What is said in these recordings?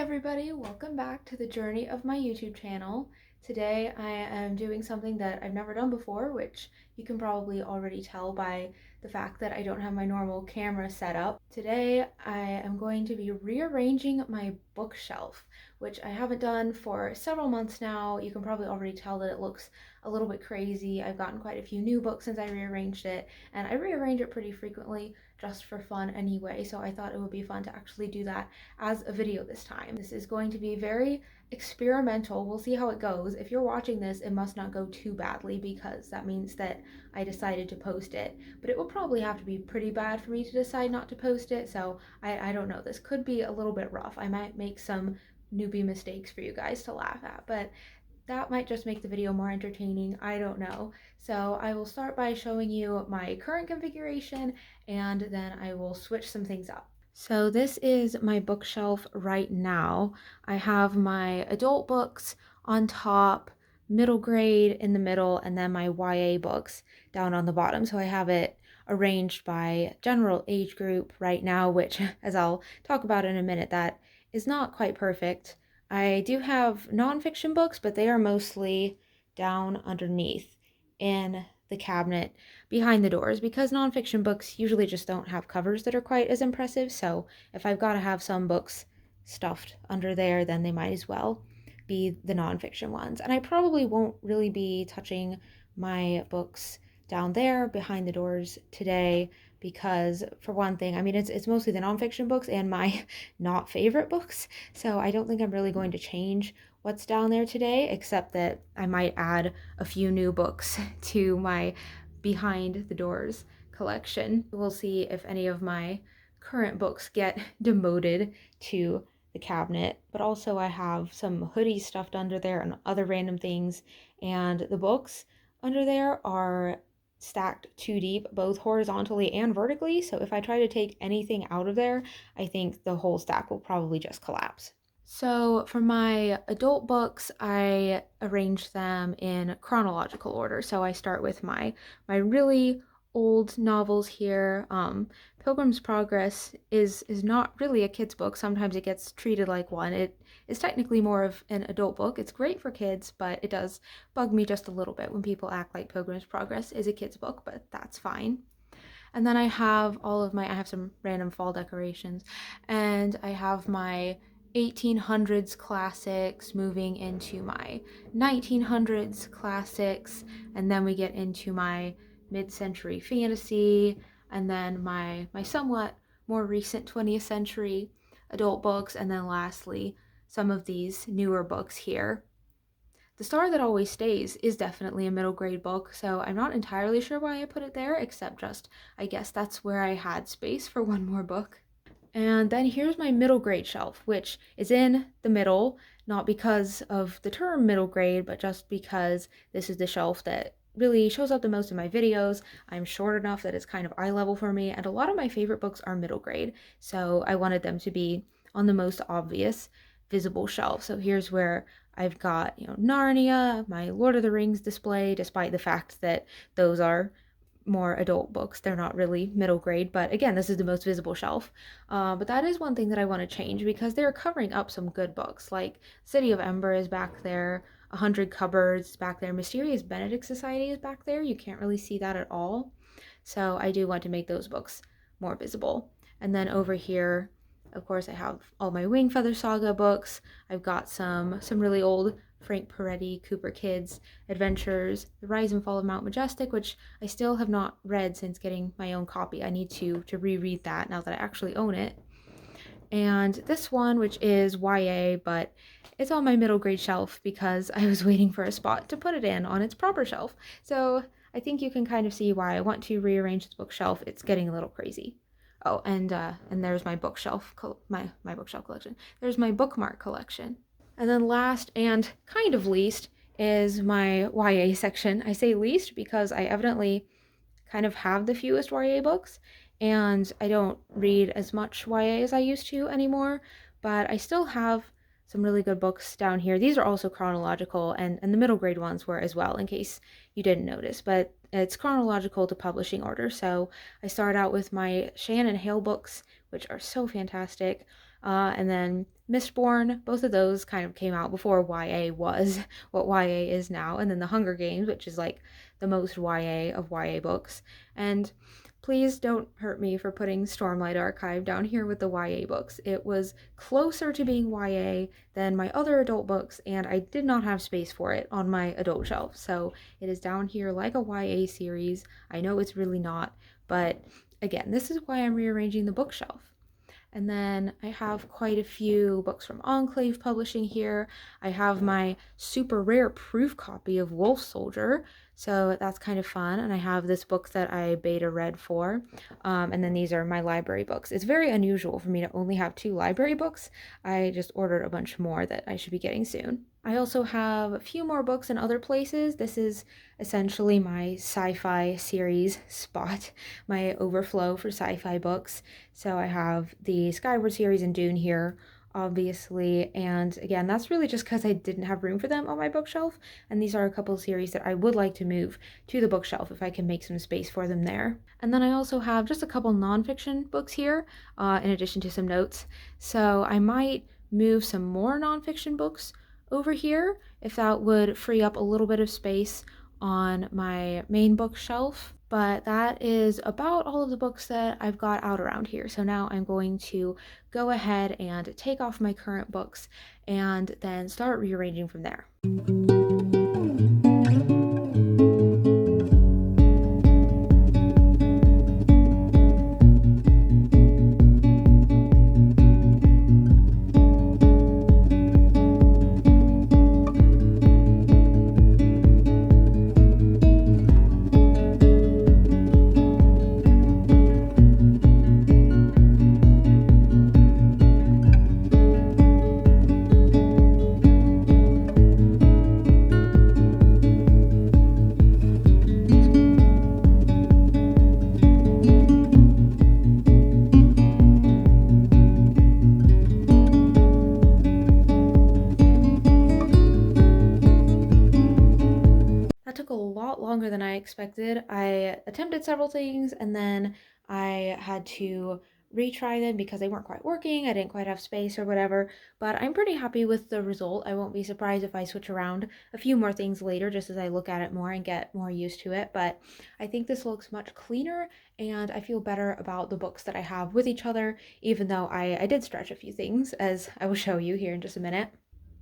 everybody, welcome back to the journey of my YouTube channel. Today I am doing something that I've never done before, which you can probably already tell by the fact that I don't have my normal camera set up. Today I am going to be rearranging my bookshelf, which I haven't done for several months now. You can probably already tell that it looks a little bit crazy. I've gotten quite a few new books since I rearranged it, and I rearrange it pretty frequently just for fun anyway, so I thought it would be fun to actually do that as a video this time. This is going to be very experimental. We'll see how it goes. If you're watching this, it must not go too badly because that means that I decided to post it. But it will probably have to be pretty bad for me to decide not to post it, so I don't know. This could be a little bit rough. I might make some newbie mistakes for you guys to laugh at, but that might just make the video more entertaining. I don't know. So I will start by showing you my current configuration, and then I will switch some things up. So this is my bookshelf right now. I have my adult books on top, middle grade in the middle, and then my YA books down on the bottom. So I have it arranged by general age group right now, which, as I'll talk about in a minute, that is not quite perfect. I do have nonfiction books, but they are mostly down underneath in the cabinet behind the doors because nonfiction books usually just don't have covers that are quite as impressive. So if I've got to have some books stuffed under there, then they might as well be the nonfiction ones. And I probably won't really be touching my books down there behind the doors today because, for one thing, I mean, it's mostly the nonfiction books and my not favorite books, so I don't think I'm really going to change what's down there today, except that I might add a few new books to my behind the doors collection. We'll see if any of my current books get demoted to the cabinet, but also I have some hoodies stuffed under there and other random things, and the books under there are stacked too deep, both horizontally and vertically, so if I try to take anything out of there, I think the whole stack will probably just collapse. So for my adult books, I arrange them in chronological order. So I start with my really old novels here. Pilgrim's Progress is not really a kid's book. Sometimes it gets treated like one. It is technically more of an adult book. It's great for kids, but it does bug me just a little bit when people act like Pilgrim's Progress is a kid's book, but that's fine. And then I have I have some random fall decorations, and I have my 1800s classics moving into my 1900s classics, and then we get into my mid-century fantasy, and then my somewhat more recent 20th century adult books, and then lastly some of these newer books here. The Star That Always Stays is definitely a middle grade book, so I'm not entirely sure why I put it there, except just I guess that's where I had space for one more book. And then here's my middle grade shelf, which is in the middle, not because of the term middle grade, but just because this is the shelf that really shows up the most in my videos. I'm short enough that it's kind of eye level for me, and a lot of my favorite books are middle grade, so I wanted them to be on the most obvious visible shelf. So here's where I've got, Narnia, my Lord of the Rings display, despite the fact that those are more adult books. They're not really middle grade, but again, this is the most visible shelf. But that is one thing that I want to change because they're covering up some good books. Like City of Ember is back there, 100 Cupboards is back there, Mysterious Benedict Society is back there. You can't really see that at all. So I do want to make those books more visible. And then over here, of course, I have all my Wingfeather Saga books. I've got some really old Frank Peretti, Cooper Kids adventures, The Rise and Fall of Mount Majestic, which I still have not read since getting my own copy. I need to reread that now that I actually own it. And this one, which is YA, but it's on my middle grade shelf because I was waiting for a spot to put it in on its proper shelf. So I think you can kind of see why I want to rearrange this bookshelf. It's getting a little crazy. Oh, and there's my bookshelf, my bookshelf collection. There's my bookmark collection. And then last and kind of least is my YA section. I say least because I evidently kind of have the fewest YA books, and I don't read as much YA as I used to anymore, but I still have some really good books down here. These are also chronological, and the middle grade ones were as well, in case you didn't notice, but it's chronological to publishing order. So I start out with my Shannon Hale books, which are so fantastic. and then Mistborn. Both of those kind of came out before YA was what YA is now, and then The Hunger Games, which is like the most YA of YA books. And please don't hurt me for putting Stormlight Archive down here with the YA books. It was closer to being YA than my other adult books, and I did not have space for it on my adult shelf. So it is down here like a YA series. I know it's really not, but again, this is why I'm rearranging the bookshelf. And then I have quite a few books from Enclave Publishing here. I have my super rare proof copy of Wolf Soldier, so that's kind of fun. And I have this book that I beta read for. And then these are my library books. It's very unusual for me to only have 2 library books. I just ordered a bunch more that I should be getting soon. I also have a few more books in other places. This is essentially my sci-fi series spot, my overflow for sci-fi books. So I have the Skyward series and Dune here, obviously, and again, that's really just because I didn't have room for them on my bookshelf, and these are a couple of series that I would like to move to the bookshelf if I can make some space for them there. And then I also have just a couple nonfiction books here, in addition to some notes, so I might move some more nonfiction books over here if that would free up a little bit of space on my main bookshelf. But that is about all of the books that I've got out around here. So now I'm going to go ahead and take off my current books and then start rearranging from there. Took a lot longer than I expected. I attempted several things and then I had to retry them because they weren't quite working. I didn't quite have space or whatever, but I'm pretty happy with the result. I won't be surprised if I switch around a few more things later just as I look at it more and get more used to it, but I think this looks much cleaner and I feel better about the books that I have with each other, even though I did stretch a few things, as I will show you here in just a minute.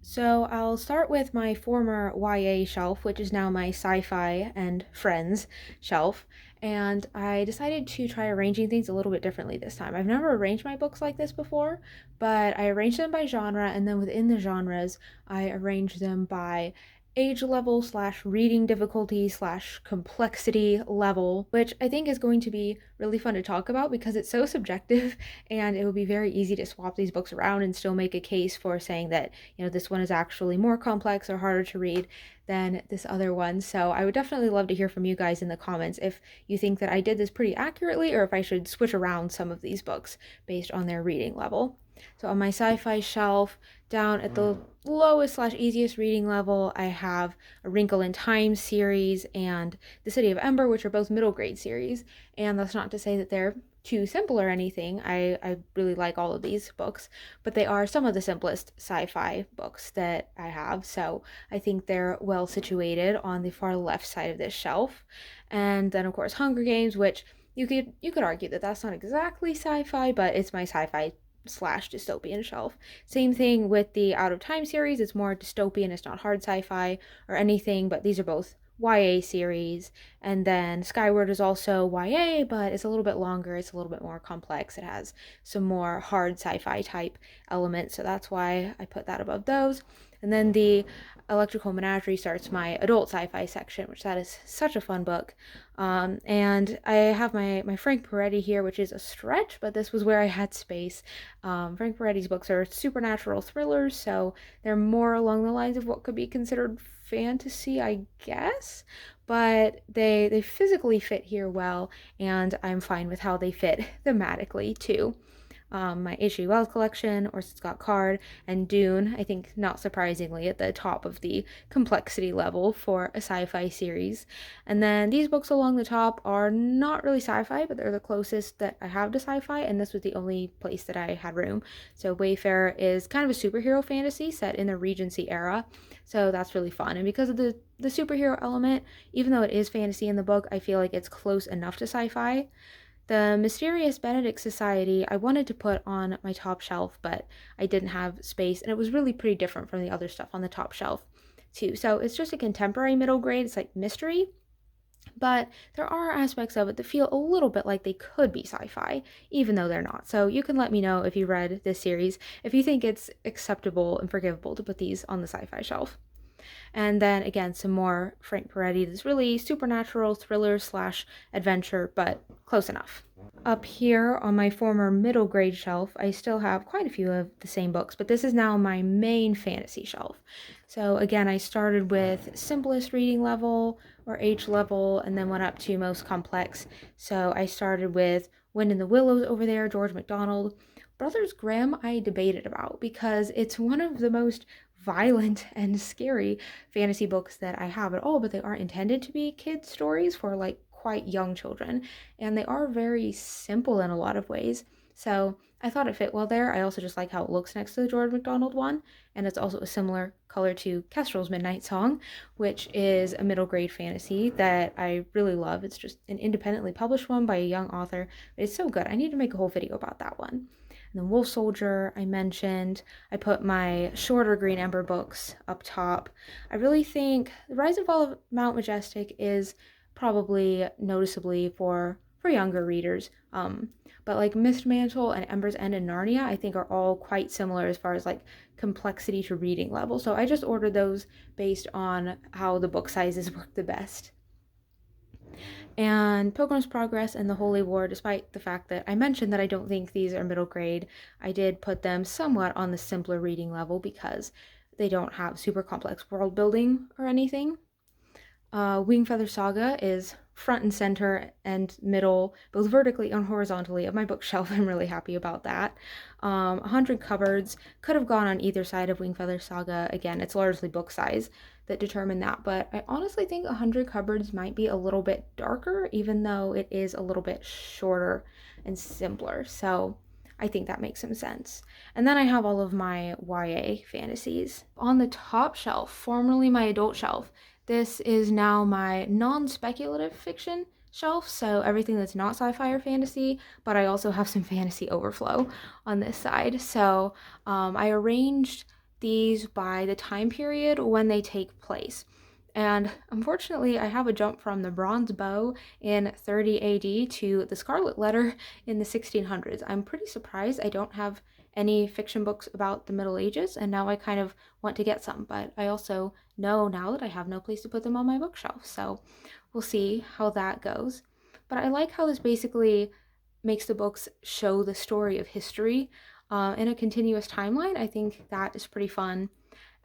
So I'll start with my former YA shelf, which is now my sci-fi and friends shelf, and I decided to try arranging things a little bit differently this time. I've never arranged my books like this before, but I arranged them by genre, and then within the genres, I arranged them by age level / reading difficulty / complexity level, which I think is going to be really fun to talk about because it's so subjective and it would be very easy to swap these books around and still make a case for saying that, this one is actually more complex or harder to read than this other one. So I would definitely love to hear from you guys in the comments if you think that I did this pretty accurately or if I should switch around some of these books based on their reading level. So on my sci-fi shelf, down at the lowest / easiest reading level, I have A Wrinkle in Time series and The City of Ember, which are both middle grade series. And that's not to say that they're too simple or anything. I really like all of these books, but they are some of the simplest sci-fi books that I have. So I think they're well situated on the far left side of this shelf. And then of course Hunger Games, which you could argue that that's not exactly sci-fi, but it's my sci-fi / dystopian shelf. Same thing with the Out of Time series. It's more dystopian. It's not hard sci-fi or anything, but these are both YA series. And then Skyward is also YA, but it's a little bit longer. It's a little bit more complex. It has some more hard sci-fi type elements, so that's why I put that above those. And then the Electrical Menagerie starts my adult sci-fi section, which that is such a fun book. And I have my Frank Peretti here, which is a stretch, but this was where I had space. Frank Peretti's books are supernatural thrillers, so they're more along the lines of what could be considered fantasy, I guess, but they physically fit here well, and I'm fine with how they fit thematically too. my H.G. Wells collection, Orson Scott Card, and Dune, I think not surprisingly at the top of the complexity level for a sci-fi series. And then these books along the top are not really sci-fi, but they're the closest that I have to sci-fi, and this was the only place that I had room. So Wayfarer is kind of a superhero fantasy set in the Regency era, so that's really fun. And because of the superhero element, even though it is fantasy in the book, I feel like it's close enough to sci-fi. The Mysterious Benedict Society I wanted to put on my top shelf, but I didn't have space, and it was really pretty different from the other stuff on the top shelf too. So it's just a contemporary middle grade. It's like mystery, but there are aspects of it that feel a little bit like they could be sci-fi, even though they're not. So you can let me know if you read this series, if you think it's acceptable and forgivable to put these on the sci-fi shelf. And then again, some more Frank Peretti that's really supernatural thriller slash adventure, but close enough. Up here on my former middle grade shelf, I still have quite a few of the same books, but this is now my main fantasy shelf. So again, I started with simplest reading level or H level and then went up to most complex. So I started with Wind in the Willows over there, George MacDonald. Brothers Grimm I debated about because it's one of the most violent and scary fantasy books that I have at all, but they are intended to be kids' stories for like quite young children, and they are very simple in a lot of ways. So I thought it fit well there. I also just like how it looks next to the George MacDonald one, and it's also a similar color to Kestrel's Midnight Song, which is a middle grade fantasy that I really love. It's just an independently published one by a young author, but it's so good. I need to make a whole video about that one. And then Wolf Soldier, I mentioned. I put my shorter Green Ember books up top. I really think The Rise and Fall of Mount Majestic is probably noticeably for younger readers. But like Mistmantle and Ember's End and Narnia, I think are all quite similar as far as like complexity to reading level. So I just ordered those based on how the book sizes work the best. And Pilgrim's Progress and The Holy War, despite the fact that I mentioned that I don't think these are middle grade, I did put them somewhat on the simpler reading level because they don't have super complex world building or anything. Wingfeather Saga is front and center and middle, both vertically and horizontally, of my bookshelf. I'm really happy about that. 100 Cupboards could have gone on either side of Wingfeather Saga. Again, it's largely book size that determine that, but I honestly think 100 Cupboards might be a little bit darker, even though it is a little bit shorter and simpler. So I think that makes some sense. And then I have all of my YA fantasies. On the top shelf, formerly my adult shelf, this is now my non-speculative fiction shelf, so everything that's not sci-fi or fantasy, but I also have some fantasy overflow on this side. So I arranged these by the time period when they take place. And unfortunately, I have a jump from the Bronze Bow in 30 AD to the Scarlet Letter in the 1600s. I'm pretty surprised I don't have any fiction books about the Middle Ages, and now I kind of want to get some, but I also know now that I have no place to put them on my bookshelf, so we'll see how that goes. But I like how this basically makes the books show the story of history in a continuous timeline. I think that is pretty fun.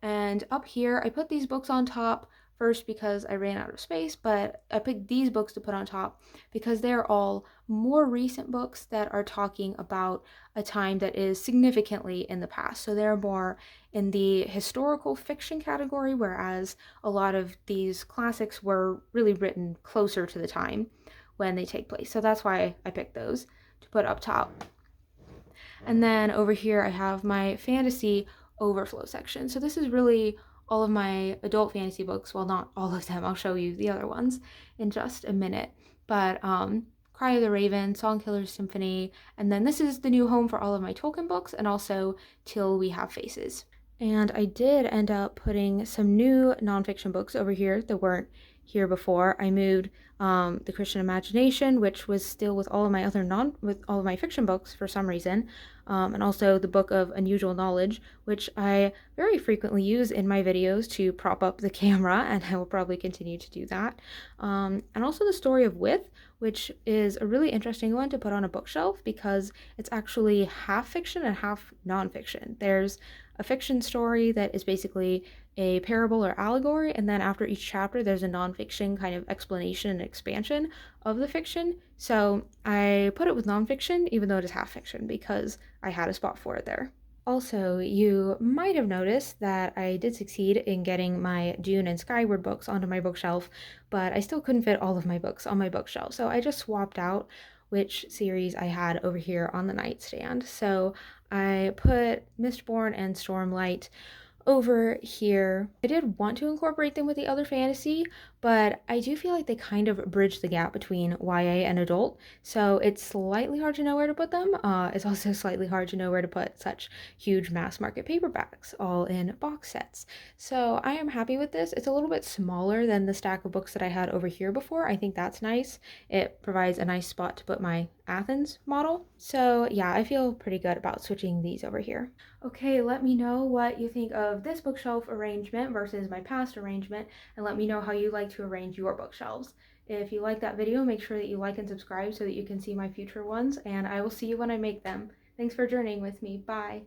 And up here, I put these books on top first because I ran out of space, but I picked these books to put on top because they're all more recent books that are talking about a time that is significantly in the past. So they're more in the historical fiction category, whereas a lot of these classics were really written closer to the time when they take place. So that's why I picked those to put up top. And then over here I have my fantasy overflow section. So this is really all of my adult fantasy books. Well, not all of them. I'll show you the other ones in just a minute. But Cry of the Raven, Songkiller's Symphony, and then this is the new home for all of my Tolkien books, and also Till We Have Faces. And I did end up putting some new nonfiction books over here that weren't here before. I moved The Christian Imagination, which was still with all of my fiction books for some reason, and also the Book of Unusual Knowledge, which I very frequently use in my videos to prop up the camera, and I will probably continue to do that. And also the Story of With, which is a really interesting one to put on a bookshelf because it's actually half fiction and half nonfiction. There's a fiction story that is basically a parable or allegory, and then after each chapter, there's a nonfiction kind of explanation and expansion of the fiction. So I put it with nonfiction, even though it is half fiction, because I had a spot for it there. Also, you might have noticed that I did succeed in getting my Dune and Skyward books onto my bookshelf, but I still couldn't fit all of my books on my bookshelf, so I just swapped out which series I had over here on the nightstand. So I put Mistborn and Stormlight over here. I did want to incorporate them with the other fantasy, but I do feel like they kind of bridge the gap between YA and adult, so it's slightly hard to know where to put them. It's also slightly hard to know where to put such huge mass market paperbacks all in box sets. So I am happy with this. It's a little bit smaller than the stack of books that I had over here before. I think that's nice. It provides a nice spot to put my Athens model. So yeah, I feel pretty good about switching these over here. Okay, let me know what you think of this bookshelf arrangement versus my past arrangement, and let me know how you like to arrange your bookshelves. If you like that video, make sure that you like and subscribe so that you can see my future ones, and I will see you when I make them. Thanks for journeying with me. Bye.